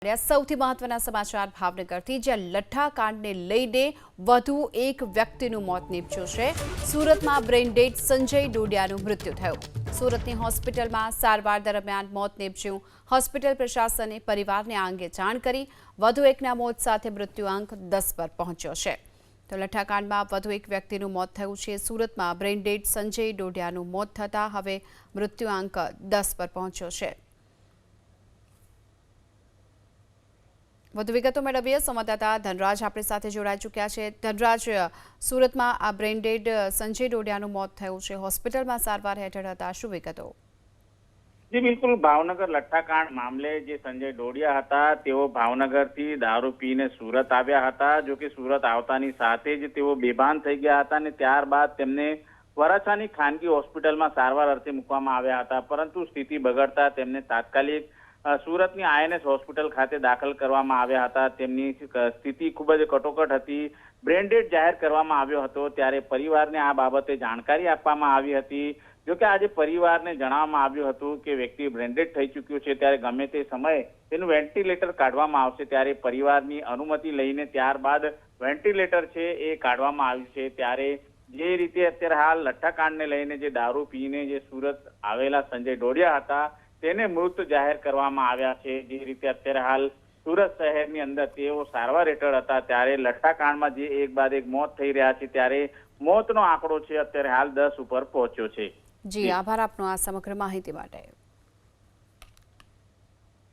સૌથી મહત્વના સમાચાર ભાવનગરથી, જ્યાં લઠ્ઠાકાંડને લઈને વધુ એક વ્યક્તિનું મોત નીપજ્યું છે। સુરતમાં બ્રેઇન ડેડ સંજય ડોડિયાનું મૃત્યુ થયું। સુરતની હોસ્પિટલમાં સારવાર દરમિયાન મોત નીપજ્યું। હોસ્પિટલ પ્રશાસને પરિવારને આ અંગે જાણ કરી। વધુ એકના મોત સાથે મૃત્યુઆંક 10 પર પહોંચ્યો છે। તો લઠ્ઠાકાંડમાં વધુ એક વ્યક્તિનું મોત થયું છે। સુરતમાં બ્રેઇન ડેડ સંજય ડોડિયાનું મોત થતાં હવે મૃત્યુઆંક 10 પર પહોંચ્યો છે। વધુ વિગતો મેળવીએ, સંવાદદાતા ધનરાજ આપણી સાથે જોડાઈ ચૂક્યા છે। ધનરાજ, સુરતમાં આ બ્રેઇન ડેડ સંજય ડોડિયાનું મોત થયું છે, હોસ્પિટલમાં સારવાર હેઠળ હતા, શું વિગતો? જી બિલકુલ, ભાવનગર લઠ્ઠાકાંડ મામલે જે સંજય ડોડિયા હતા તેઓ ભાવનગરથી દારૂ પીને સુરત આવ્યા હતા। જો કે સુરત આવતાની સાથે જ તેઓ બેભાન થઈ ગયા હતા અને ત્યારબાદ તેમને વરાછાની ખાનગી હોસ્પિટલમાં સારવાર અર્થે મૂકવામાં આવ્યા હતા, પરંતુ સ્થિતિ બગડતા તેમને તાત્કાલિક સુરતની આઈએનએસ હોસ્પિટલ ખાતે દાખલ કરવામાં આવ્યા હતા। તેમની સ્થિતિ ખૂબ જ કટોકટ હતી। બ્રેઇન ડેડ જાહેર કરવામાં આવ્યો હતો ત્યારે પરિવારને આ બાબતે જાણકારી આપવામાં આવી હતી। જોકે આજે પરિવારને જણાવવામાં આવ્યું હતું કે વ્યક્તિ બ્રેઇન ડેડ થઈ ચૂક્યું છે, ત્યારે ગમે તે સમયે તેનું વેન્ટિલેટર કાઢવામાં આવશે, ત્યારે પરિવારની અનુમતિ લઈને ત્યારબાદ વેન્ટિલેટર છે એ કાઢવામાં આવ્યું છે। ત્યારે જે રીતે અત્યારે હાલ લઠ્ઠાકાંડને લઈને જે દારૂ પીને જે સુરત આવેલા સંજય ડોડિયા હતા તેને મૃત જાહેર કરવામાં આવ્યા છે। જે રીતે અત્યારે હાલ સુરત શહેરની અંદર તેઓ સારવાર હેઠળ હતા, ત્યારે લઠ્ઠાકાંડમાં જે એક બાદ એક મોત થઈ રહ્યા છે, ત્યારે મોતનો આંકડો છે અત્યારે હાલ 10 ઉપર પહોંચ્યો છે। જી, આભાર આપનો આ સમગ્ર માહિતી માટે।